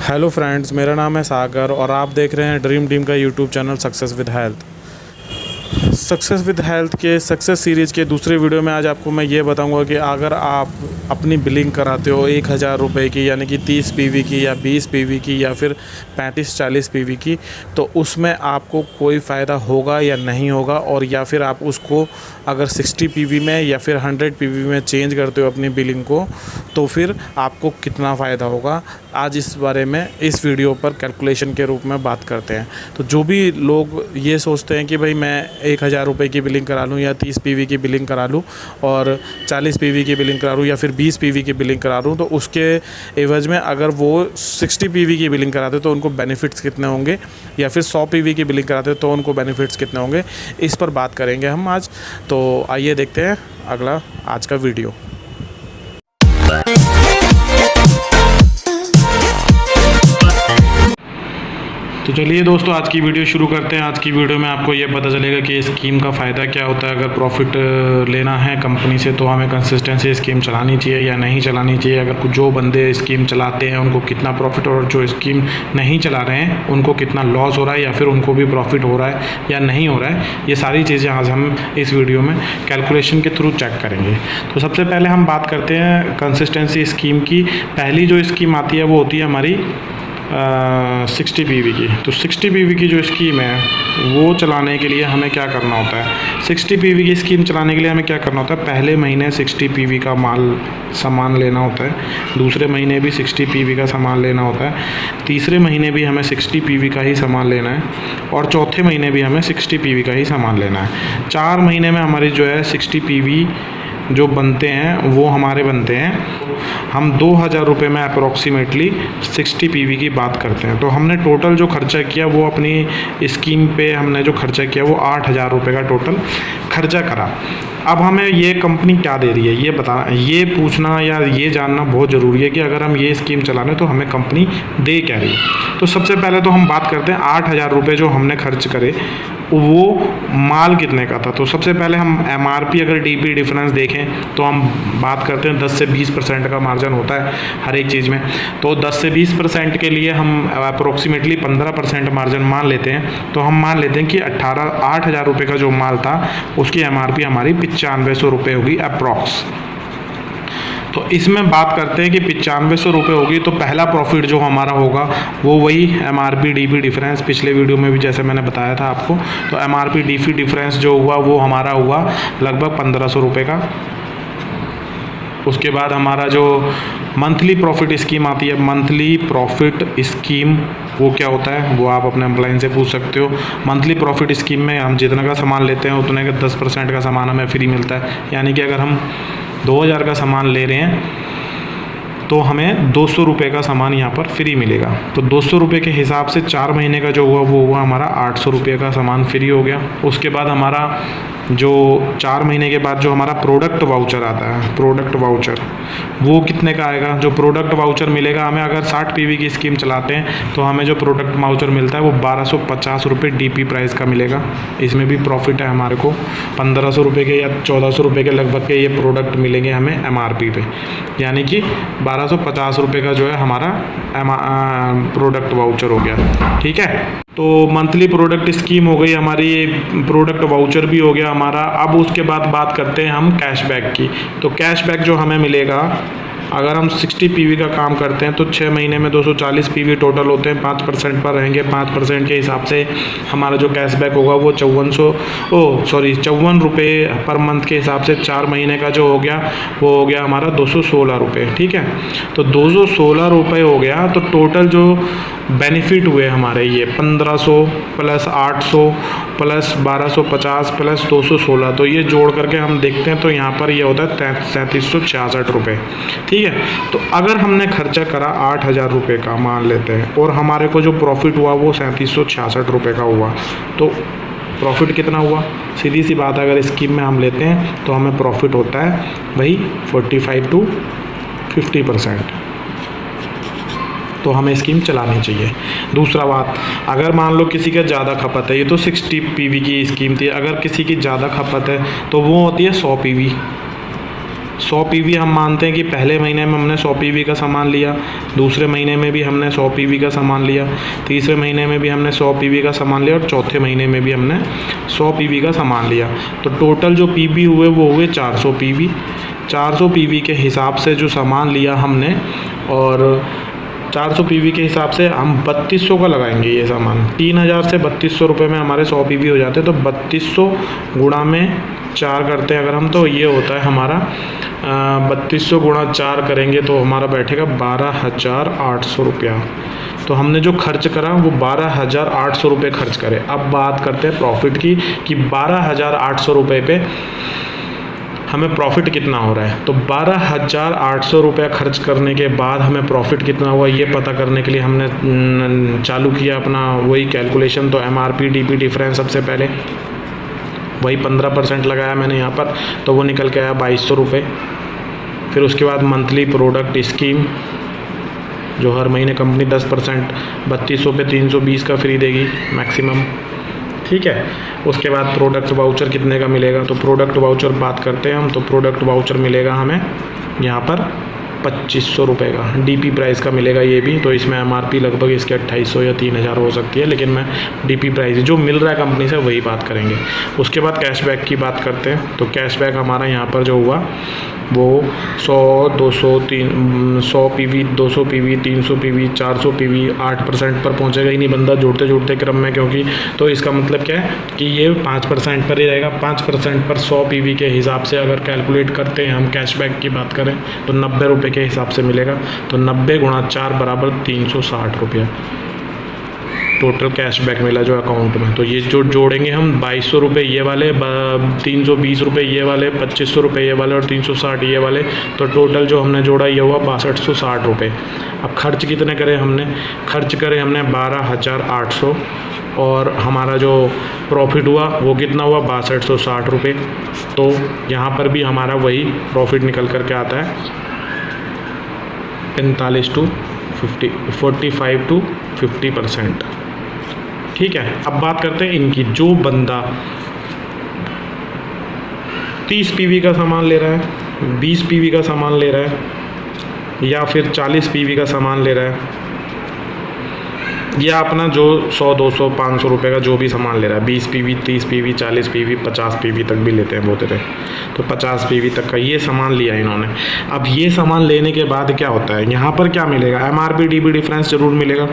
Hello friends, मेरा नाम है सागर और आप देख रहे हैं ड्रीम टीम का YouTube channel success with health के सक्सेस सीरीज़ के दूसरे वीडियो में आज आपको मैं ये बताऊंगा कि अगर आप अपनी बिलिंग कराते हो 1000 रुपये की, यानी कि 30 पीवी की या 20 पीवी की या फिर 35-40 पीवी की, तो उसमें आपको कोई फ़ायदा होगा या नहीं होगा, और या फिर आप उसको अगर 60 पीवी में या फिर 100 पीवी में चेंज करते हो अपनी बिलिंग को, तो फिर आपको कितना फ़ायदा होगा। आज इस बारे में इस वीडियो पर कैलकुलेशन के रूप में बात करते हैं। तो जो भी लोग ये सोचते हैं कि भाई मैं 1000 रुपये की बिलिंग करा लूँ या 30 पीवी की बिलिंग करा लूँ और 40 पीवी की बिलिंग करा लूँ या फिर 20 पीवी की बिलिंग करा लूँ, तो उसके एवज़ में अगर वो 60 पीवी की बिलिंग कराते तो उनको बेनिफिट्स कितने होंगे, या फिर 100 पीवी की बिलिंग कराते तो उनको बेनिफिट्स कितने होंगे, इस पर बात करेंगे हम आज। तो आइए देखते हैं अगला आज का वीडियो। तो चलिए दोस्तों, आज की वीडियो शुरू करते हैं। आज की वीडियो में आपको ये पता चलेगा कि स्कीम का फ़ायदा क्या होता है। अगर प्रॉफिट लेना है कंपनी से तो हमें कंसिस्टेंसी स्कीम चलानी चाहिए या नहीं चलानी चाहिए। अगर कुछ जो बंदे स्कीम चलाते हैं उनको कितना प्रॉफिट, और जो स्कीम नहीं चला रहे हैं उनको कितना लॉस हो रहा है, या फिर उनको भी प्रॉफिट हो रहा है या नहीं हो रहा है, ये सारी चीज़ें आज हम इस वीडियो में कैलकुलेशन के थ्रू चेक करेंगे। तो सबसे पहले हम बात करते हैं कंसिस्टेंसी स्कीम की। पहली जो स्कीम आती है वो होती है हमारी 60 पीवी की। तो 60 पीवी की जो स्कीम है वो चलाने के लिए हमें क्या करना होता है। 60 पीवी की स्कीम चलाने के लिए हमें क्या करना होता है, पहले महीने 60 पीवी का सामान लेना होता है, दूसरे महीने भी 60 पीवी का सामान लेना होता है, तीसरे महीने भी हमें 60 पीवी का ही सामान लेना है, और चौथे महीने भी हमें 60 पीवी का ही सामान लेना है। 4 महीने में हमारी जो है 60 पीवी जो बनते हैं वो हमारे बनते हैं। हम 2000 रुपये में अप्रोक्सीमेटली 60 पीवी की बात करते हैं। तो हमने टोटल जो खर्चा किया वो अपनी स्कीम पे हमने जो खर्चा किया वो 8000 रुपये का टोटल खर्चा करा। अब हमें ये कंपनी क्या दे रही है ये बताना, ये पूछना या ये जानना बहुत ज़रूरी है कि अगर हम ये स्कीम चला रहे हैं तो हमें कंपनी दे क्या रही है। तो सबसे पहले तो हम बात करते हैं 8000 रुपये जो हमने खर्च करे वो माल कितने का था। तो सबसे पहले हम MRP अगर DP डिफरेंस देखें तो हम बात करते हैं 10 से 20% का मार्जिन होता है हर एक चीज़ में। तो 10 से 20% के लिए हम अप्रोक्सीमेटली 15% मार्जिन मान लेते हैं। तो हम मान लेते हैं कि 8000 रुपये का जो माल था उसकी MRP हमारी 9500 रुपये होगी अप्रॉक्स। तो इसमें बात करते हैं कि 9500 रुपये होगी। तो पहला प्रॉफिट जो हमारा होगा वो वही MRP DP डिफरेंस, पिछले वीडियो में भी जैसे मैंने बताया था आपको। तो MRP DP डिफरेंस जो हुआ वो हमारा हुआ लगभग 1500 रुपये का। उसके बाद हमारा जो मंथली प्रॉफिट स्कीम आती है, मंथली प्रॉफिट स्कीम वो क्या होता है वो आप अपने एम्प्लॉय से पूछ सकते हो। मंथली प्रॉफिट स्कीम में हम जितना का सामान लेते हैं उतने का 10% का सामान हमें फ्री मिलता है। यानी कि अगर हम 2000 का सामान ले रहे हैं तो हमें 200 रुपये का सामान यहाँ पर फ्री मिलेगा। तो 200 रुपये के हिसाब से 4 महीने का जो हुआ वो हुआ हमारा 800 रुपये का सामान फ्री हो गया। उसके बाद हमारा जो 4 महीने के बाद जो हमारा प्रोडक्ट वाउचर आता है, प्रोडक्ट वाउचर वो कितने का आएगा। जो प्रोडक्ट वाउचर मिलेगा हमें, अगर 60 पीवी की स्कीम चलाते हैं तो हमें जो प्रोडक्ट वाउचर मिलता है वो 1250 रुपये DP प्राइस का मिलेगा। इसमें भी प्रॉफिट है हमारे को 1500 रुपये के या 1400 रुपये के लगभग के ये प्रोडक्ट मिलेंगे हमें MRP पे। यानी कि 1250 रुपये का जो है हमारा प्रोडक्ट वाउचर हो गया। ठीक है, तो मंथली प्रोडक्ट स्कीम हो गई हमारी, प्रोडक्ट वाउचर भी हो गया हमारा। अब उसके बाद बात करते हैं हम कैशबैक की। तो कैशबैक जो हमें मिलेगा, अगर हम 60 पीवी का काम करते हैं तो 6 महीने में 240 पीवी टोटल होते हैं, 5% पर रहेंगे। 5% के हिसाब से हमारा जो कैशबैक होगा वो 54 रुपये पर मंथ के हिसाब से 4 महीने का जो हो गया वो हो गया हमारा 216 रुपये। ठीक है, तो 216 रुपये हो गया। तो टोटल जो बेनिफिट हुए हमारे ये 1500 प्लस 800 प्लस 1250 प्लस 216, तो ये जोड़ करके हम देखते हैं तो यहाँ पर ये होता है 3766 रुपये। ठीक है, तो अगर हमने खर्चा करा 8000 रुपये का मान लेते हैं और हमारे को जो प्रॉफिट हुआ वो 3766 रुपये का हुआ, तो प्रॉफिट कितना हुआ। सीधी सी बात, अगर स्कीम में हम लेते हैं तो हमें प्रॉफिट होता है वही 45 to 50%। तो हमें स्कीम चलानी चाहिए। दूसरा बात, अगर मान लो किसी का ज़्यादा खपत है, ये तो 60 पीवी की स्कीम थी, अगर किसी की ज़्यादा खपत है तो वो होती है 100 पीवी। 100 पीवी हम मानते हैं कि पहले महीने में हमने 100 पीवी का सामान लिया, दूसरे महीने में भी हमने 100 पीवी का सामान लिया, तीसरे महीने में भी हमने 100 पीवी का सामान लिया और चौथे महीने में भी हमने 100 पीवी का सामान लिया। तो टोटल जो पीवी हुए वो हुए 400 पीवी। 400 पीवी के हिसाब से जो सामान लिया हमने, और 400 पीवी के हिसाब से हम 3200 का लगाएंगे ये सामान। 3000 से 3200 रुपये में हमारे 100 पीवी हो जाते हैं। तो 3200 गुणा में 4 करते हैं अगर हम, तो ये होता है हमारा 3200 गुणा 4 करेंगे तो हमारा बैठेगा 12,800 रुपया। तो हमने जो खर्च करा वो 12,800 रुपये खर्च करे। अब बात करते हैं प्रॉफिट की कि 12,800 रुपये पे हमें प्रॉफिट कितना हो रहा है। तो 12,800 रुपया खर्च करने के बाद हमें प्रॉफिट कितना हुआ ये पता करने के लिए हमने चालू किया अपना वही कैलकुलेशन। तो MRP DP डिफरेंस सबसे पहले वही 15% लगाया मैंने यहाँ पर, तो वो निकल के आया 2200 रुपये। फिर उसके बाद मंथली प्रोडक्ट स्कीम जो हर महीने कंपनी 10% 3200 पे 320 का फ्री देगी मैक्सिमम, ठीक है। उसके बाद प्रोडक्ट वाउचर कितने का मिलेगा, तो प्रोडक्ट वाउचर बात करते हैं हम। तो प्रोडक्ट वाउचर मिलेगा हमें यहाँ पर 2500 रुपये का, DP प्राइस का मिलेगा ये भी। तो इसमें MRP लगभग इसके 2800 या 3000 हो सकती है, लेकिन मैं DP प्राइस जो मिल रहा है कंपनी से वही बात करेंगे। उसके बाद कैशबैक की बात करते हैं। तो कैशबैक हमारा यहाँ पर जो हुआ वो 100, 200, 100 पीवी, 200 पीवी, 300 पीवी, 400 पीवी, 8% पर पहुँचेगा ही नहीं बंदा जोड़ते जोड़ते क्रम में, क्योंकि तो इसका मतलब क्या है कि ये 5% पर ही रहेगा। 5% पर 100 पीवी के हिसाब से अगर कैलकुलेट करते हैं हम, कैशबैक की बात करें तो 90 रुपये के हिसाब से मिलेगा। तो 90 गुणा 4 बराबर 360 रुपया टोटल कैशबैक मिला जो अकाउंट में। तो ये जो जोड़ेंगे हम 2200 रुपये ये वाले, 320 रुपये ये वाले, 2500 रुपये ये वाले और 360 ये वाले, तो टोटल जो हमने जोड़ा ये हुआ 6260 रुपये। अब खर्च कितने करे हमने, खर्च करे हमने 12,800 और हमारा जो प्रॉफिट हुआ वो कितना हुआ 6260 रुपये। तो यहाँ पर भी हमारा वही प्रॉफिट निकल कर के आता है 45 to 50, 45 to 50%, ठीक है। अब बात करते हैं इनकी। जो बंदा 30 पीवी का सामान ले रहा है, 20 पीवी का सामान ले रहा है या फिर 40 पीवी का सामान ले रहा है, या अपना जो 100, 200, 500 रुपये का जो भी सामान ले रहा है, 20 पीवी, 30 पीवी, 40 पीवी, 50 पीवी तक भी लेते हैं बहुत से, तो 50 पीवी तक का ये सामान लिया इन्होंने। अब ये सामान लेने के बाद क्या होता है, यहाँ पर क्या मिलेगा, MRP DP डिफरेंस ज़रूर मिलेगा,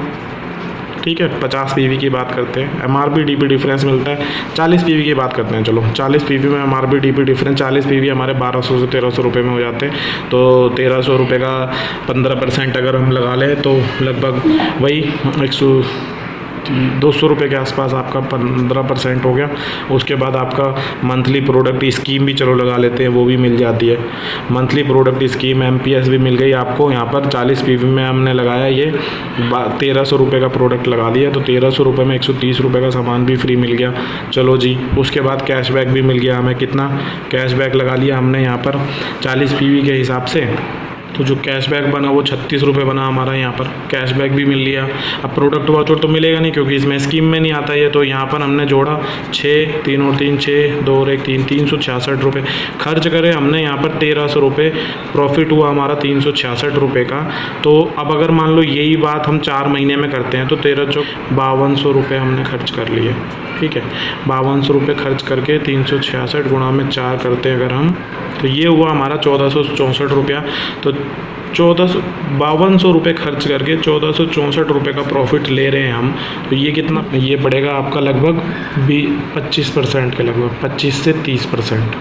ठीक है। 50 पीवी की बात करते हैं, MRP DP डिफरेंस मिलता है। 40 पीवी की बात करते हैं, चलो 40 पीवी में MRP DP डिफरेंस, 40 पीवी हमारे 1200 से 1300 रुपये में हो जाते हैं। तो 1300 रुपये का 15% अगर हम लगा लें तो लगभग वही 200 रुपये के आसपास आपका 15% हो गया। उसके बाद आपका मंथली प्रोडक्ट स्कीम भी चलो लगा लेते हैं, वो भी मिल जाती है। मंथली प्रोडक्ट स्कीम MPS भी मिल गई आपको। यहाँ पर 40 पीवी में हमने लगाया ये 1300 रुपये का प्रोडक्ट लगा दिया, तो 1300 रुपये में 130 रुपये का सामान भी फ्री मिल गया, चलो जी। उसके बाद कैशबैक भी मिल गया हमें, कितना कैशबैक लगा लिया हमने यहाँ पर 40 पीवी के हिसाब से। तो जो कैशबैक बना वो 36 रुपये बना हमारा, यहाँ पर कैशबैक भी मिल लिया। अब प्रोडक्ट वाउचर तो मिलेगा नहीं क्योंकि इसमें स्कीम में नहीं आता ये, तो यहाँ पर हमने जोड़ा 6, 3 और 3, 6, 2 और 1, 3, 366 रुपये खर्च करे हमने यहाँ पर। 1300 रुपये प्रॉफिट हुआ हमारा 366 रुपये का। तो अब अगर मान लो यही बात हम 4 महीने में करते हैं तो 13 चौक 5200 रुपये हमने खर्च कर लिए, ठीक है। 5200 रुपये खर्च करके 366 गुणा में 4 करते हैं अगर हम, तो ये हुआ हमारा 1464 रुपया। तो 5200 रुपये खर्च करके 1464 रुपये का प्रॉफिट ले रहे हैं हम। तो ये कितना, ये पड़ेगा आपका लगभग 25% के लगभग, 25 से 30%,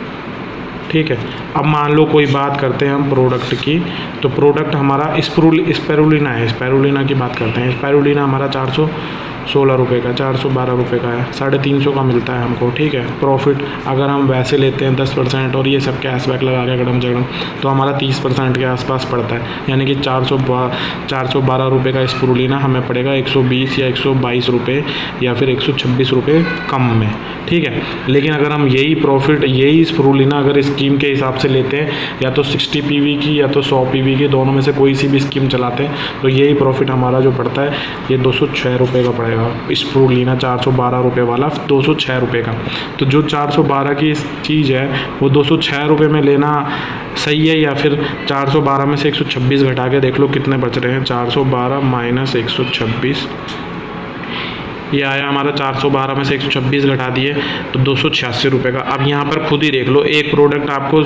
ठीक है। अब मान लो कोई बात करते हैं हम प्रोडक्ट की, तो प्रोडक्ट हमारा स्पैरुलिना है। स्पैरुलिना की बात करते हैं। स्पैरुलिना हमारा 416 रुपये का, 412 रुपये का है, 350 का मिलता है हमको, ठीक है। प्रॉफिट अगर हम वैसे लेते हैं 10% और ये सब कैशबैक लगा के गड़म जगड़म, तो हमारा 30% के आसपास पड़ता है, यानी कि 412 रुपये का स्पैरुलिना हमें पड़ेगा 120 या 122 रुपये या फिर 126 रुपये कम में, ठीक है। लेकिन अगर हम यही प्रॉफिट, यही स्पैरुलिना अगर स्कीम के हिसाब से लेते हैं, या तो 60 पीवी की या तो 100 पीवी की, दोनों में से कोई सी भी स्कीम चलाते हैं, तो यही प्रॉफिट हमारा जो पड़ता है ये 206 रुपये का पड़ेगा पड़ेगा। स्प्रुलिना 412 रुपये वाला 206 रुपये का। तो जो 412 की चीज़ है वो 206 रुपये में लेना सही है, या फिर 412 में से 126 घटा के देख लो कितने बच रहे हैं। 412 माइनस 126, ये आया हमारा 412 में से 126 घटा दिए तो 286 रुपये का। अब यहाँ पर खुद ही देख लो, एक प्रोडक्ट आपको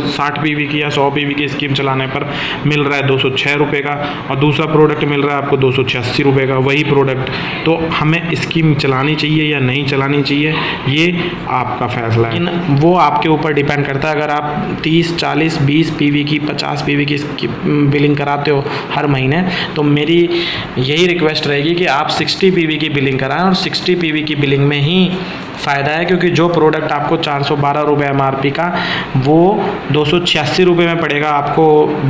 60 पीवी की या 100 पीवी की स्कीम चलाने पर मिल रहा है 206 रुपये का, और दूसरा प्रोडक्ट मिल रहा है आपको 286 रुपये का, वही प्रोडक्ट। तो हमें स्कीम चलानी चाहिए या नहीं चलानी चाहिए, ये आपका फैसला है, लेकिन वो आपके ऊपर डिपेंड करता है। अगर आप 30, 40, 20 पीवी की, 50 पीवी की बिलिंग कराते हो हर महीने, तो मेरी यही रिक्वेस्ट रहेगी कि आप 60 पीवी की बिलिंग कराएं, और 60 पीवी की बिलिंग में ही फ़ायदा है, क्योंकि जो प्रोडक्ट आपको 412 रुपये MRP का, वो 286 रुपये में पड़ेगा आपको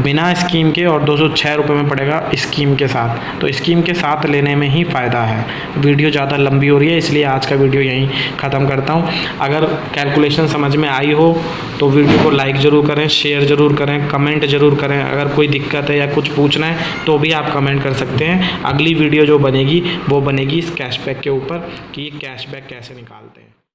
बिना स्कीम के, और 206 रुपये में पड़ेगा स्कीम के साथ। तो स्कीम के साथ लेने में ही फ़ायदा है। वीडियो ज़्यादा लंबी हो रही है, इसलिए आज का वीडियो यहीं ख़त्म करता हूँ। अगर कैलकुलेशन समझ में आई हो तो वीडियो को लाइक ज़रूर करें, शेयर ज़रूर करें, कमेंट ज़रूर करें। अगर कोई दिक्कत है या कुछ पूछना है तो भी आप कमेंट कर सकते हैं। अगली वीडियो जो बनेगी वो बनेगी इस कैशबैक के ऊपर कि ये कैशबैक कैसे निकालते हैं।